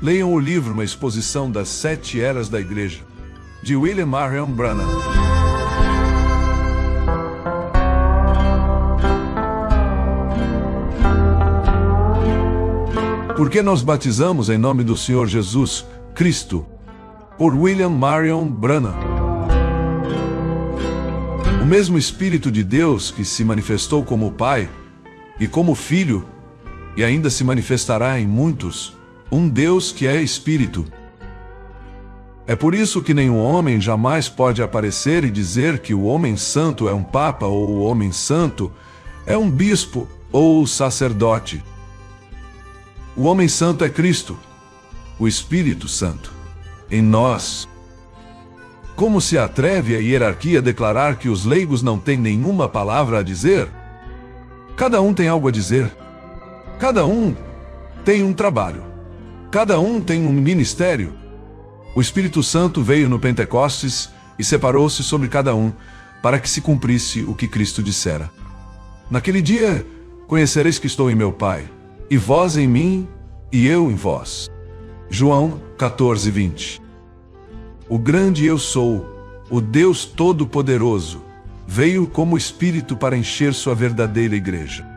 Leiam o livro Uma Exposição das 7 Eras da Igreja, de William Marion Branham. Por que nós batizamos em nome do Senhor Jesus Cristo? Por William Marion Branham. O mesmo Espírito de Deus que se manifestou como Pai e como Filho, e ainda se manifestará em muitos, um Deus que é Espírito. É por isso que nenhum homem jamais pode aparecer e dizer que o homem santo é um papa ou o homem santo é um bispo ou sacerdote. O homem santo é Cristo, o Espírito Santo, em nós. Como se atreve a hierarquia a declarar que os leigos não têm nenhuma palavra a dizer? Cada um tem algo a dizer. Cada um tem um trabalho. Cada um tem um ministério. O Espírito Santo veio no Pentecostes e separou-se sobre cada um para que se cumprisse o que Cristo dissera. Naquele dia, conhecereis que estou em meu Pai, e vós em mim, e eu em vós. João 14:20. O grande eu sou, o Deus Todo-Poderoso, veio como Espírito para encher sua verdadeira igreja.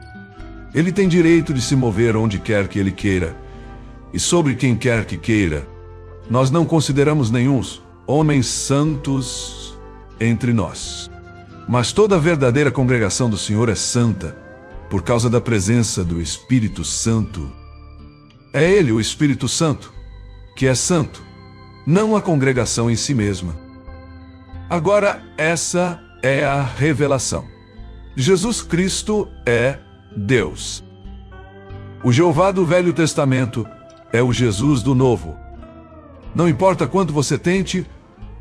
Ele tem direito de se mover onde quer que ele queira, e sobre quem quer que queira. Nós não consideramos nenhuns homens santos entre nós. Mas toda a verdadeira congregação do Senhor é santa, por causa da presença do Espírito Santo. É Ele, o Espírito Santo, que é santo, não a congregação em si mesma. Agora, essa é a revelação. Jesus Cristo é Deus. O Jeová do Velho Testamento é o Jesus do Novo. Não importa quanto você tente,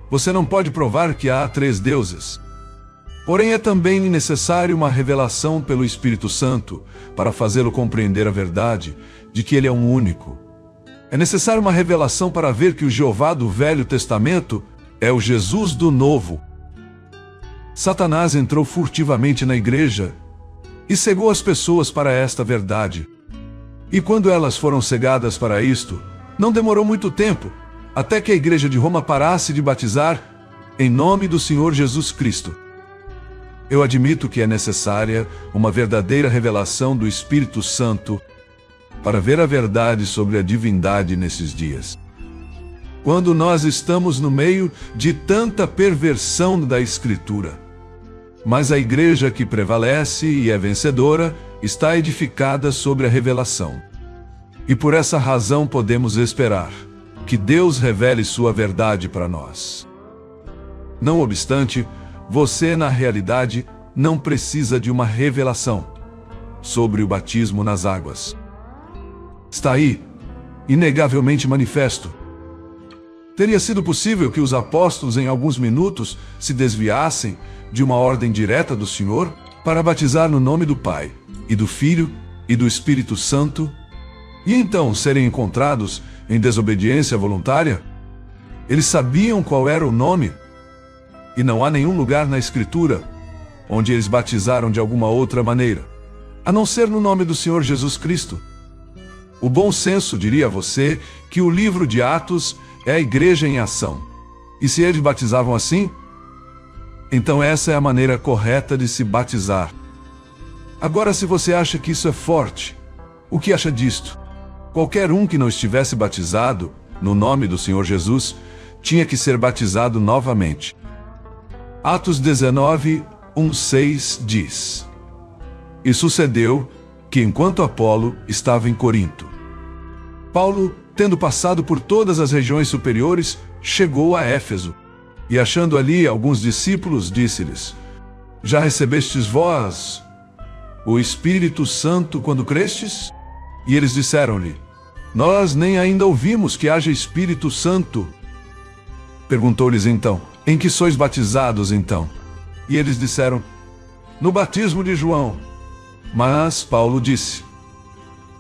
você não pode provar que há 3 deuses. Porém, é também necessário uma revelação pelo Espírito Santo para fazê-lo compreender a verdade de que ele é um único. É necessário uma revelação para ver que o Jeová do Velho Testamento é o Jesus do Novo. Satanás entrou furtivamente na igreja e cegou as pessoas para esta verdade. E quando elas foram cegadas para isto, não demorou muito tempo, até que a igreja de Roma parasse de batizar em nome do Senhor Jesus Cristo. Eu admito que é necessária uma verdadeira revelação do Espírito Santo para ver a verdade sobre a divindade nesses dias. Quando nós estamos no meio de tanta perversão da Escritura. Mas a igreja que prevalece e é vencedora está edificada sobre a revelação. E por essa razão podemos esperar que Deus revele sua verdade para nós. Não obstante, você na realidade não precisa de uma revelação sobre o batismo nas águas. Está aí, inegavelmente manifesto. Teria sido possível que os apóstolos em alguns minutos se desviassem de uma ordem direta do Senhor para batizar no nome do Pai, e do Filho, e do Espírito Santo, e então serem encontrados em desobediência voluntária? Eles sabiam qual era o nome, e não há nenhum lugar na Escritura onde eles batizaram de alguma outra maneira, a não ser no nome do Senhor Jesus Cristo. O bom senso diria a você que o livro de Atos é a igreja em ação. E se eles batizavam assim, então essa é a maneira correta de se batizar. Agora, se você acha que isso é forte, o que acha disto? Qualquer um que não estivesse batizado no nome do Senhor Jesus tinha que ser batizado novamente. Atos 19:1-6 diz: E sucedeu que, enquanto Apolo estava em Corinto, Paulo, tendo passado por todas as regiões superiores, chegou a Éfeso, e achando ali alguns discípulos, disse-lhes: Já recebestes vós o Espírito Santo quando crestes? E eles disseram-lhe: Nós nem ainda ouvimos que haja Espírito Santo. Perguntou-lhes então: Em que sois batizados então? E eles disseram: No batismo de João. Mas Paulo disse: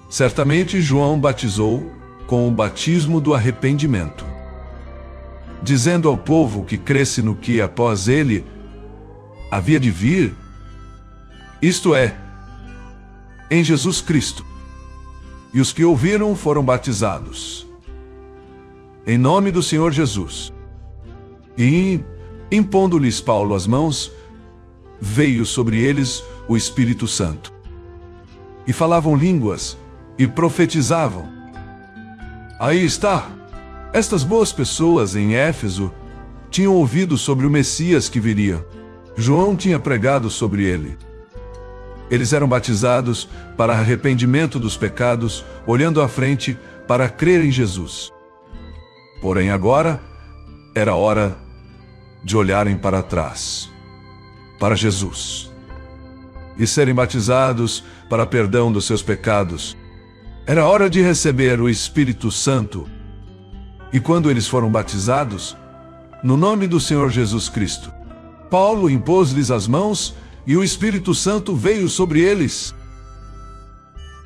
Certamente João batizou com o batismo do arrependimento, dizendo ao povo que cresce no que após ele havia de vir, isto é, em Jesus Cristo. E os que ouviram foram batizados. em nome do Senhor Jesus. E, impondo-lhes Paulo as mãos, veio sobre eles o Espírito Santo. E falavam línguas, e profetizavam. Aí está! Estas boas pessoas em Éfeso tinham ouvido sobre o Messias que viria. João tinha pregado sobre ele. Eles eram batizados para arrependimento dos pecados, olhando à frente para crer em Jesus. Porém agora era hora de olharem para trás, para Jesus, e serem batizados para perdão dos seus pecados. Era hora de receber o Espírito Santo. E quando eles foram batizados, no nome do Senhor Jesus Cristo, Paulo impôs-lhes as mãos e o Espírito Santo veio sobre eles.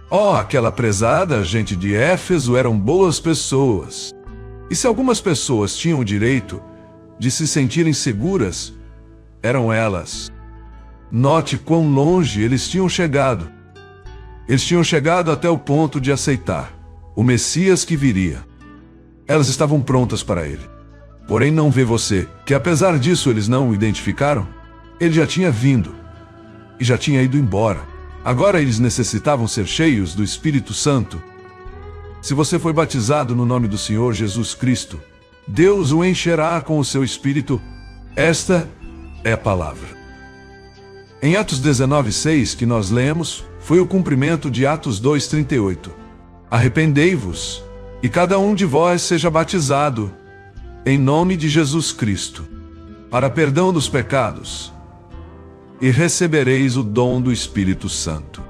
Oh, aquela prezada gente de Éfeso eram boas pessoas. E se algumas pessoas tinham o direito de se sentirem seguras, eram elas. Note quão longe eles tinham chegado. Eles tinham chegado até o ponto de aceitar o Messias que viria. Elas estavam prontas para ele. Porém, não vê você que, apesar disso, eles não o identificaram? Ele já tinha vindo e já tinha ido embora. Agora eles necessitavam ser cheios do Espírito Santo. Se você foi batizado no nome do Senhor Jesus Cristo, Deus o encherá com o seu Espírito. Esta é a palavra. Em Atos 19:6, que nós lemos, foi o cumprimento de Atos 2:38. Arrependei-vos, e cada um de vós seja batizado, em nome de Jesus Cristo, para perdão dos pecados, e recebereis o dom do Espírito Santo.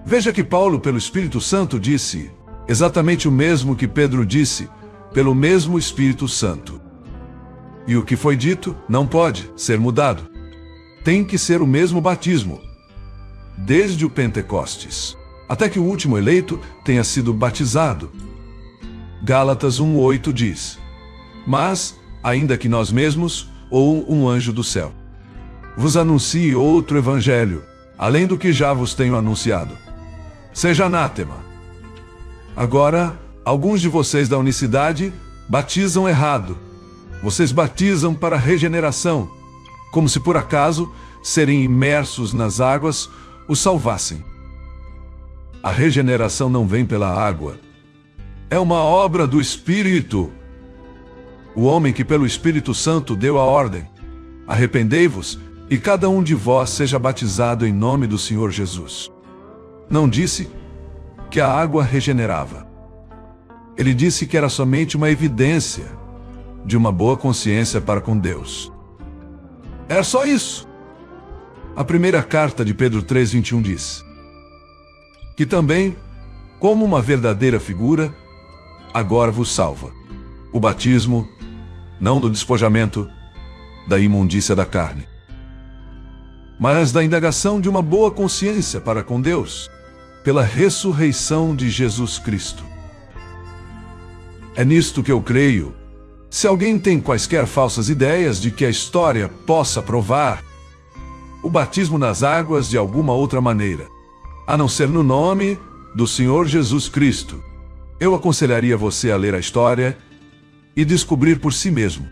Veja que Paulo, pelo Espírito Santo, disse exatamente o mesmo que Pedro disse, pelo mesmo Espírito Santo. E o que foi dito não pode ser mudado. Tem que ser o mesmo batismo, desde o Pentecostes, até que o último eleito tenha sido batizado. Gálatas 1:8 diz: mas, ainda que nós mesmos, ou um anjo do céu, vos anuncie outro evangelho, além do que já vos tenho anunciado, seja anátema. Agora, alguns de vocês da unicidade batizam errado. Vocês batizam para regeneração, como se por acaso serem imersos nas águas os salvassem. A regeneração não vem pela água. É uma obra do Espírito. O homem que pelo Espírito Santo deu a ordem: arrependei-vos, e cada um de vós seja batizado em nome do Senhor Jesus. Não disse que a água regenerava. Ele disse que era somente uma evidência de uma boa consciência para com Deus. É só isso. A primeira carta de Pedro 3:21 diz que também, como uma verdadeira figura, agora vos salva o batismo, não do despojamento da imundícia da carne, mas da indagação de uma boa consciência para com Deus, pela ressurreição de Jesus Cristo. É nisto que eu creio. Se alguém tem quaisquer falsas ideias de que a história possa provar o batismo nas águas de alguma outra maneira, a não ser no nome do Senhor Jesus Cristo, eu aconselharia você a ler a história e descobrir por si mesmo.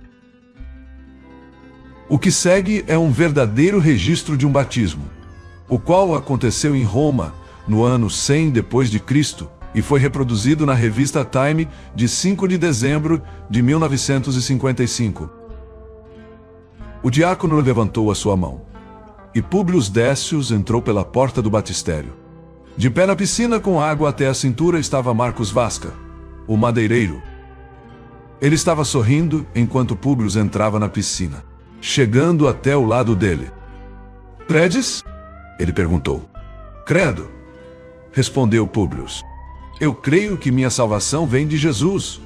O que segue é um verdadeiro registro de um batismo, o qual aconteceu em Roma no ano 100 depois de Cristo e foi reproduzido na revista Time de 5 de dezembro de 1955. O diácono levantou a sua mão e Públio Décius entrou pela porta do batistério. De pé na piscina com água até a cintura estava Marcos Vasca, o madeireiro. Ele estava sorrindo enquanto Públio entrava na piscina, chegando até o lado dele. "Credes?" ele perguntou. "Credo", respondeu Públio. "Eu creio que minha salvação vem de Jesus,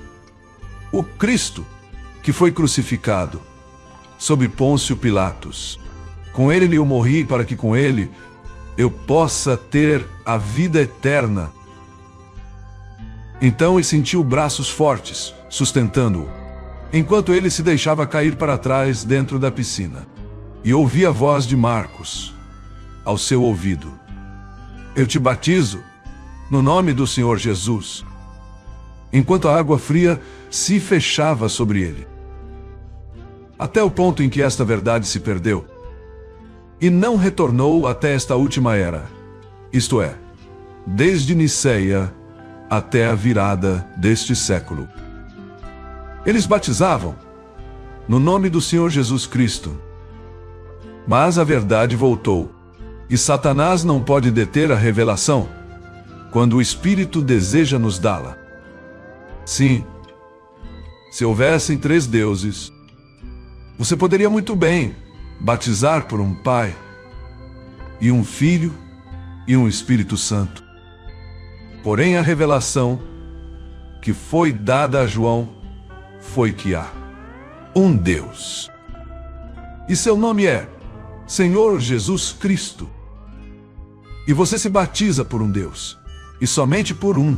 o Cristo, que foi crucificado sob Pôncio Pilatos. Com ele eu morri para que com ele eu possa ter a vida eterna." Então ele sentiu braços fortes, sustentando-o, enquanto ele se deixava cair para trás dentro da piscina. E ouvi a voz de Marcos ao seu ouvido: "Eu te batizo no nome do Senhor Jesus." enquanto a água fria se fechava sobre ele. Até o ponto em que esta verdade se perdeu e não retornou até esta última era, isto é, desde Niceia até a virada deste século. Eles batizavam no nome do Senhor Jesus Cristo. Mas a verdade voltou, e Satanás não pode deter a revelação quando o Espírito deseja nos dá-la. Sim, se houvessem 3 deuses, você poderia muito bem batizar por um Pai, e um Filho, e um Espírito Santo. Porém, a revelação que foi dada a João foi que há um Deus. E seu nome é Senhor Jesus Cristo. E você se batiza por um Deus, e somente por um.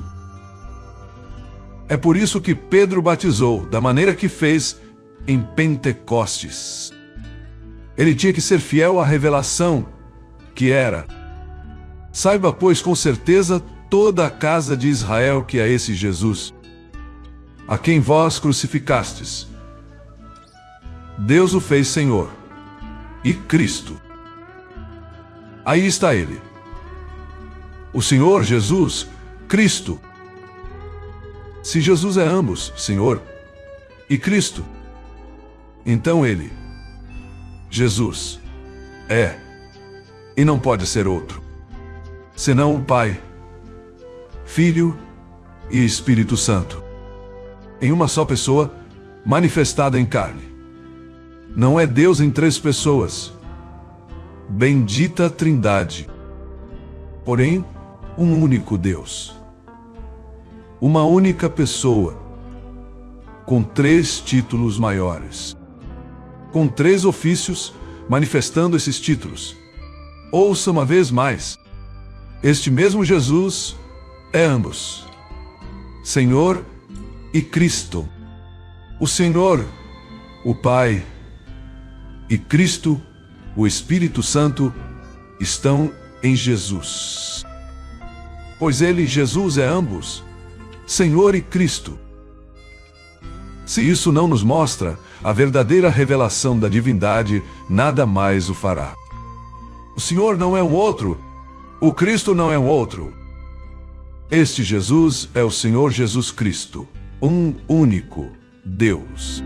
É por isso que Pedro batizou da maneira que fez em Pentecostes. Ele tinha que ser fiel à revelação que era: saiba, pois, com certeza toda a casa de Israel que é esse Jesus, a quem vós crucificastes. Deus o fez Senhor e Cristo. Aí está ele, o Senhor Jesus Cristo. Se Jesus é ambos, Senhor e Cristo, então ele, Jesus, é e não pode ser outro, senão o Pai, Filho e Espírito Santo, em uma só pessoa, manifestada em carne. Não é Deus em 3 pessoas, bendita Trindade, porém um único Deus, uma única pessoa, com 3 títulos maiores, com 3 ofícios manifestando esses títulos. Ouça uma vez mais: este mesmo Jesus é ambos, Senhor e Cristo. O Senhor, o Pai, e Cristo, o Espírito Santo, estão em Jesus. Pois ele, Jesus, é ambos, Senhor e Cristo. Se isso não nos mostra a verdadeira revelação da divindade, nada mais o fará. O Senhor não é um outro, o Cristo não é um outro. Este Jesus é o Senhor Jesus Cristo, um único Deus.